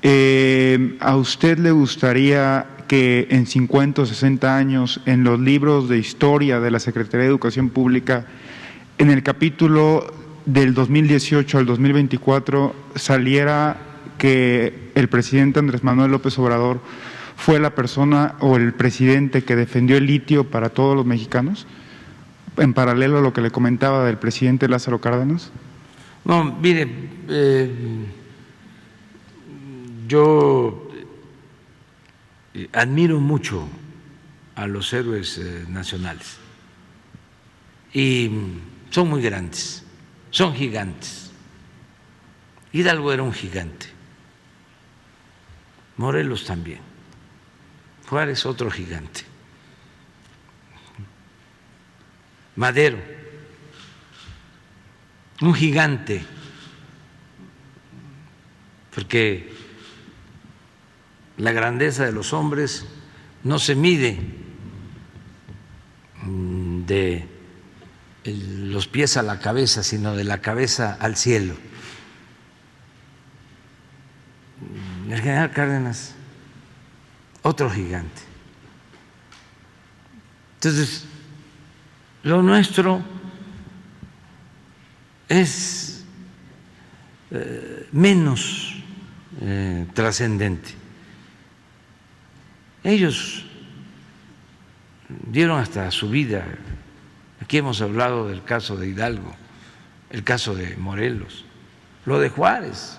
¿A usted le gustaría que en 50 o 60 años, en los libros de historia de la Secretaría de Educación Pública, en el capítulo del 2018 al 2024, saliera que el presidente Andrés Manuel López Obrador fue la persona o el presidente que defendió el litio para todos los mexicanos, en paralelo a lo que le comentaba del presidente Lázaro Cárdenas? No, mire, yo admiro mucho a los héroes nacionales y son muy grandes, son gigantes. Hidalgo era un gigante, Morelos también, Juárez otro gigante, Madero, un gigante, porque la grandeza de los hombres no se mide de los pies a la cabeza, sino de la cabeza al cielo. El general Cárdenas, otro gigante. Entonces, lo nuestro es menos trascendente. Ellos dieron hasta su vida. Aquí hemos hablado del caso de Hidalgo, el caso de Morelos, lo de Juárez,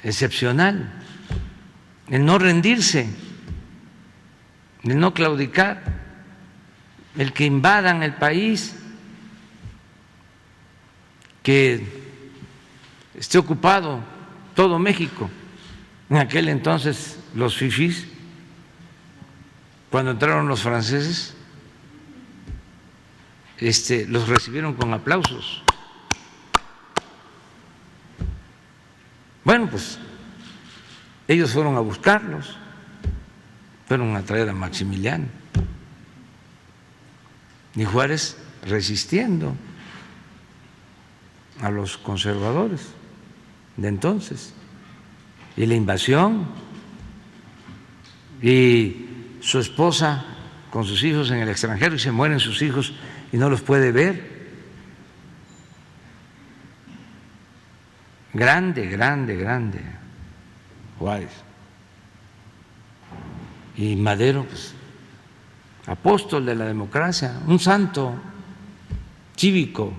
excepcional, el no rendirse, el no claudicar, el que invadan el país, que esté ocupado todo México. En aquel entonces los fifís, cuando entraron los franceses, los recibieron con aplausos. Bueno, pues ellos fueron a buscarlos, fueron a traer a Maximiliano y Juárez resistiendo a los conservadores de entonces, y la invasión, y su esposa con sus hijos en el extranjero, y se mueren sus hijos y no los puede ver. Grande, grande, grande Juárez. Y Madero, pues, apóstol de la democracia, un santo cívico,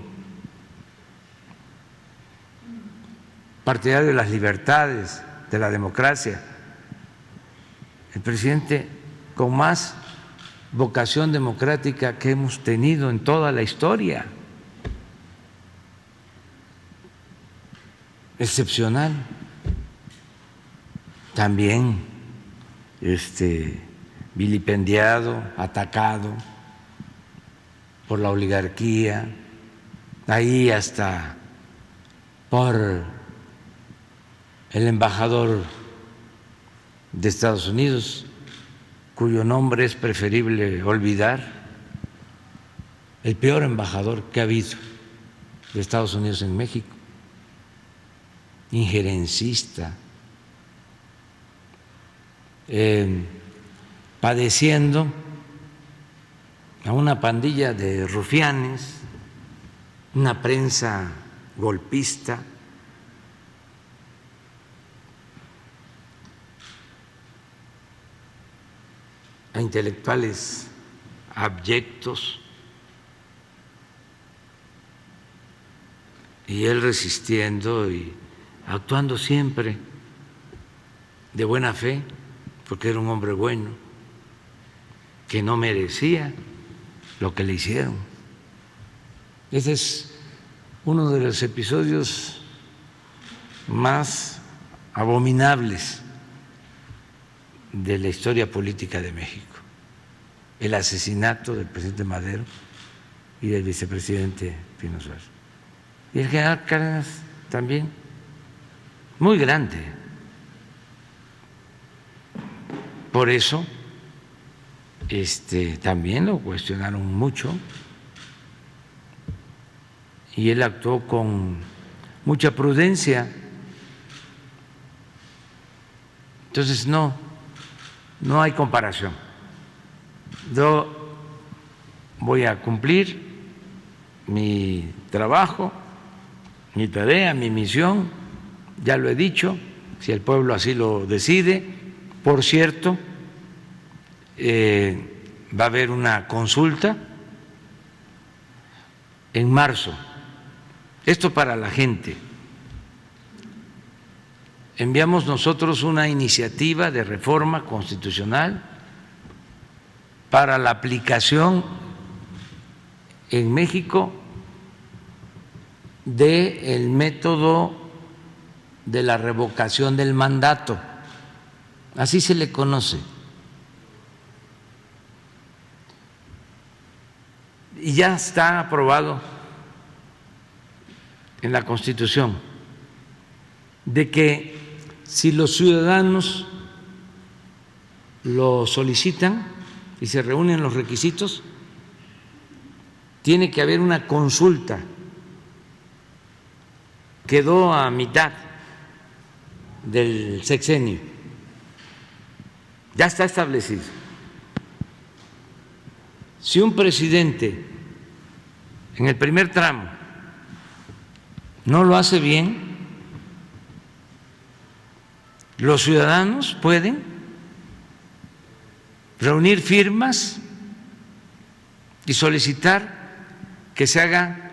partidario de las libertades, de la democracia, el presidente con más vocación democrática que hemos tenido en toda la historia, excepcional. También vilipendiado, atacado por la oligarquía, ahí hasta por el embajador de Estados Unidos, cuyo nombre es preferible olvidar, el peor embajador que ha habido de Estados Unidos en México, injerencista, padeciendo a una pandilla de rufianes, una prensa golpista, a intelectuales abyectos, y él resistiendo y actuando siempre de buena fe, porque era un hombre bueno, que no merecía lo que le hicieron. Ese es uno de los episodios más abominables de la historia política de México, el asesinato del presidente Madero y del vicepresidente Pino Suárez. Y el general Cárdenas también, muy grande. Por eso también lo cuestionaron mucho y él actuó con mucha prudencia, Entonces no hay comparación. Yo voy a cumplir mi trabajo, mi tarea, mi misión, ya lo he dicho, si el pueblo así lo decide. Por cierto, va a haber una consulta en marzo. Esto para la gente. Enviamos nosotros una iniciativa de reforma constitucional para la aplicación en México del método de la revocación del mandato, así se le conoce. Y ya está aprobado en la Constitución de que si los ciudadanos lo solicitan y se reúnen los requisitos, tiene que haber una consulta. Quedó a mitad del sexenio, ya está establecido. Si un presidente en el primer tramo no lo hace bien, los ciudadanos pueden reunir firmas y solicitar que se haga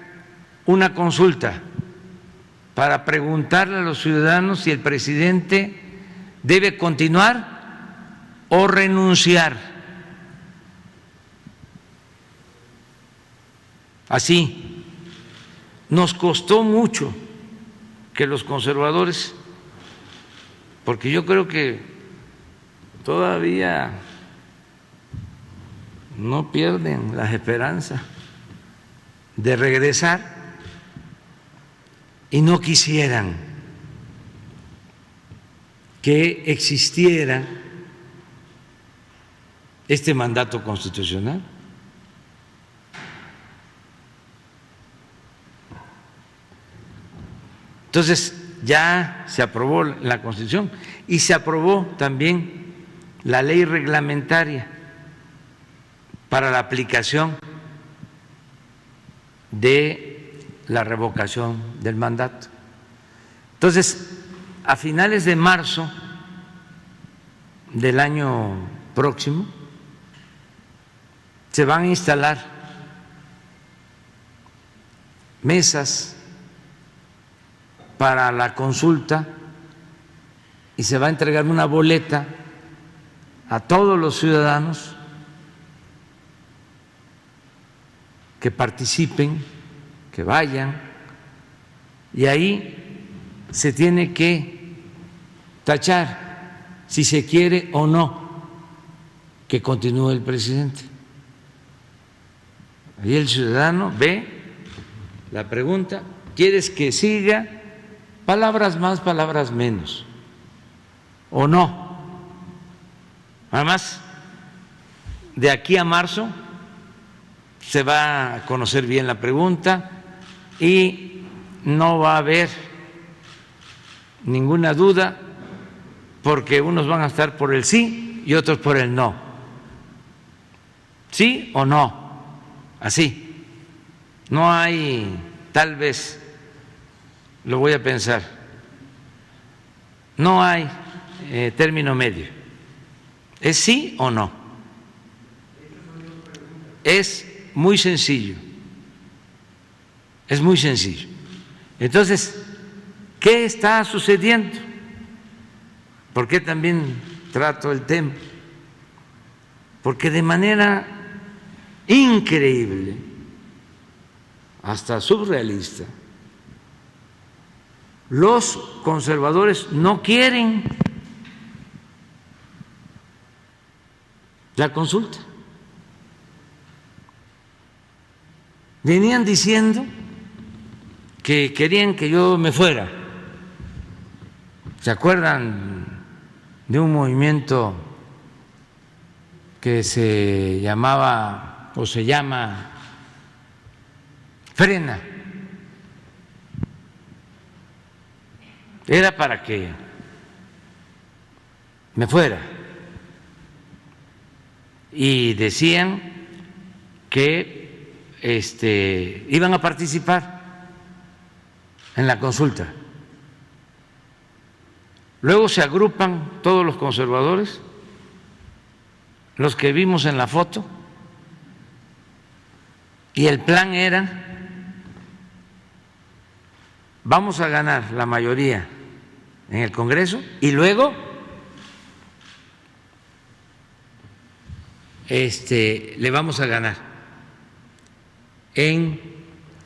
una consulta para preguntarle a los ciudadanos si el presidente debe continuar o renunciar. Así, nos costó mucho que los conservadores, porque yo creo que todavía no pierden las esperanzas de regresar, y no quisieran que existiera este mandato constitucional. Entonces ya se aprobó la Constitución y se aprobó también la ley reglamentaria para la aplicación de la revocación del mandato. Entonces, a finales de marzo del año próximo se van a instalar mesas para la consulta y se va a entregar una boleta a todos los ciudadanos que participen, que vayan, y ahí se tiene que tachar si se quiere o no que continúe el presidente. Ahí el ciudadano ve la pregunta: ¿quieres que siga? Palabras más, palabras menos, o no. Además, de aquí a marzo se va a conocer bien la pregunta y no va a haber ninguna duda, porque unos van a estar por el sí y otros por el no. ¿Sí o no? Así. No hay, tal vez, lo voy a pensar, no hay término medio. ¿Es sí o no? Es muy sencillo. Es muy sencillo. Entonces, ¿qué está sucediendo? ¿Por qué también trato el tema? Porque de manera increíble, hasta surrealista, los conservadores no quieren la consulta. Venían diciendo que querían que yo me fuera. ¿Se acuerdan de un movimiento que se llamaba o se llama Frena? Era para que me fuera. Y decían que iban a participar en la consulta. Luego se agrupan todos los conservadores, los que vimos en la foto, y el plan era: vamos a ganar la mayoría en el Congreso y luego le vamos a ganar en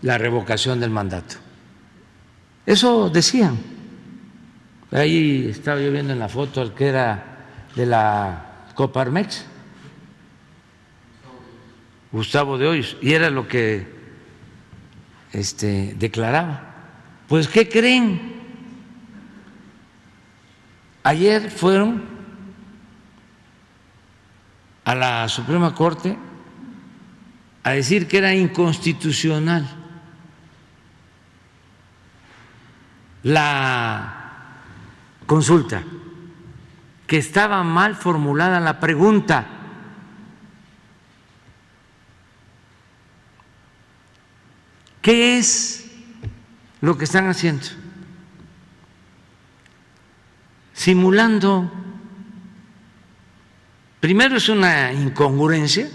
la revocación del mandato. Eso decían. Ahí estaba yo viendo en la foto el que era de la Coparmex, Gustavo de Hoyos, y era lo que declaraba. Pues, ¿qué creen? Ayer fueron a la Suprema Corte a decir que era inconstitucional la consulta, que estaba mal formulada la pregunta. ¿Qué es lo que están haciendo? Simulando. Primero, es una incongruencia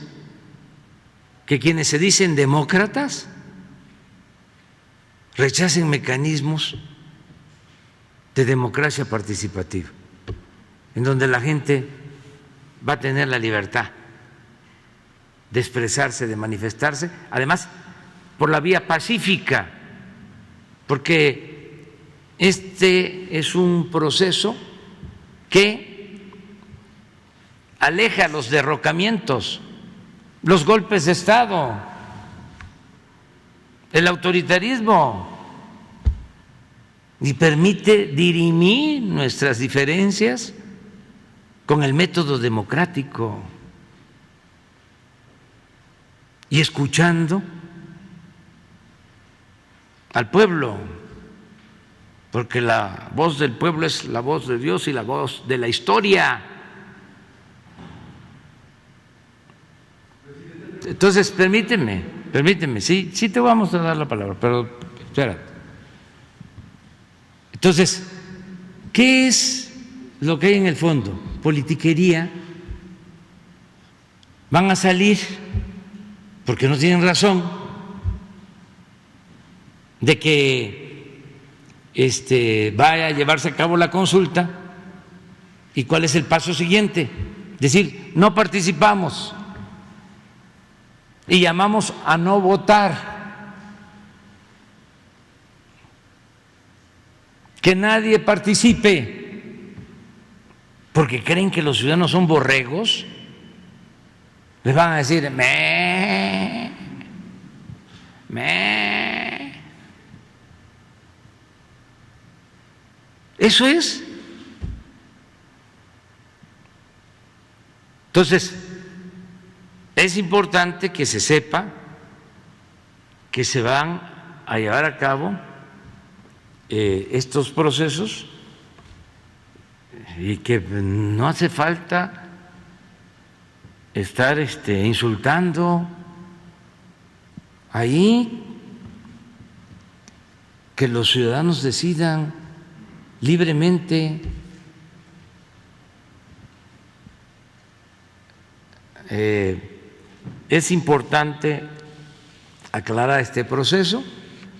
que quienes se dicen demócratas rechacen mecanismos de democracia participativa, en donde la gente va a tener la libertad de expresarse, de manifestarse, además por la vía pacífica, porque este es un proceso que aleja los derrocamientos, los golpes de Estado, el autoritarismo, y permite dirimir nuestras diferencias con el método democrático y escuchando al pueblo, porque la voz del pueblo es la voz de Dios y la voz de la historia. Entonces, permíteme, sí te vamos a dar la palabra, pero espérate. Entonces, ¿qué es lo que hay en el fondo? Politiquería. Van a salir, porque no tienen razón, de que vaya a llevarse a cabo la consulta. ¿Y cuál es el paso siguiente? Decir: no participamos y llamamos a no votar. Que nadie participe, porque creen que los ciudadanos son borregos. Les van a decir: me. Eso es. Entonces, es importante que se sepa que se van a llevar a cabo estos procesos y que no hace falta estar insultando ahí, que los ciudadanos decidan libremente. Es importante aclarar este proceso.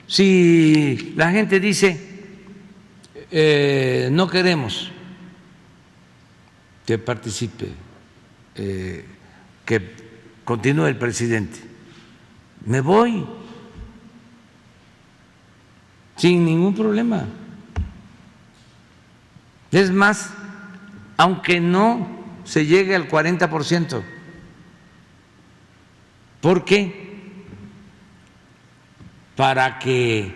Si la gente dice: no queremos que participe, que continúe el presidente, me voy sin ningún problema. Es más, aunque no se llegue al 40%, ¿por qué? Para que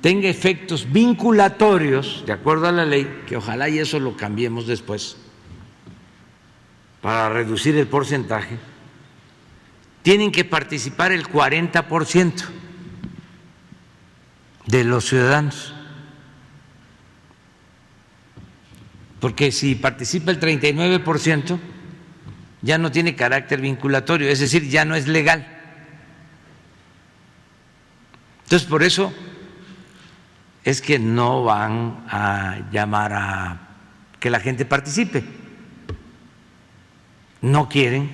tenga efectos vinculatorios, de acuerdo a la ley, que ojalá y eso lo cambiemos después, para reducir el porcentaje, tienen que participar el 40% de los ciudadanos. porque si participa el 39%, ya no tiene carácter vinculatorio, es decir, ya no es legal. Entonces, por eso es que no van a llamar a que la gente participe. No quieren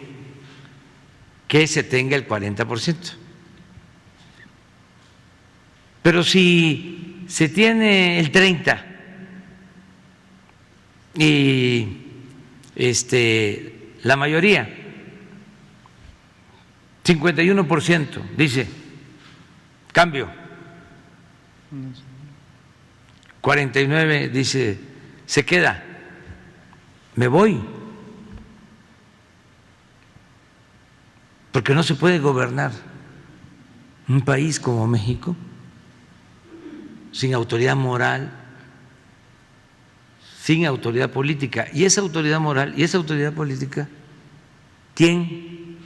que se tenga el 40%. Pero si se tiene el 30% y la mayoría, 51%, dice, cambio, 49% dice, se queda, me voy, porque no se puede gobernar un país como México sin autoridad moral, sin autoridad política. Y esa autoridad moral y esa autoridad política, ¿quién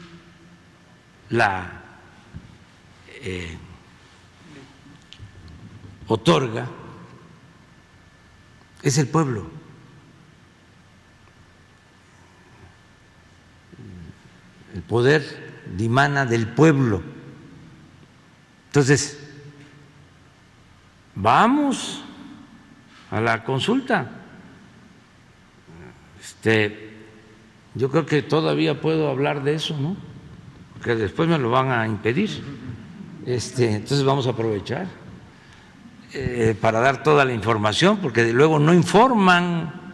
la otorga? Es el pueblo. El poder dimana del pueblo. Entonces, vamos a la consulta. Yo creo que todavía puedo hablar de eso, ¿no? Porque después me lo van a impedir. Entonces vamos a aprovechar para dar toda la información, porque luego no informan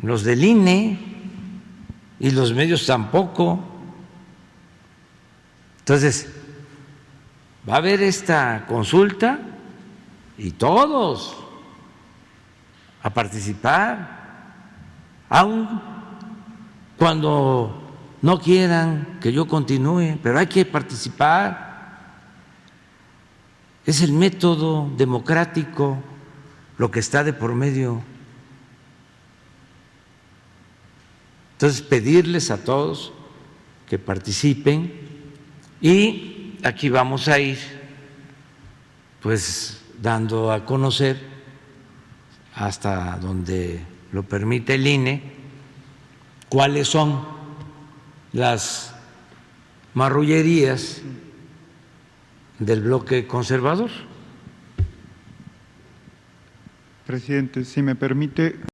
los del INE y los medios tampoco. Entonces, va a haber esta consulta y todos a participar, aun cuando no quieran que yo continúe, pero hay que participar. Es el método democrático lo que está de por medio. Entonces, pedirles a todos que participen y aquí vamos a ir pues dando a conocer, hasta donde lo permite el INE, cuáles son las marrullerías del bloque conservador. Presidente, si me permite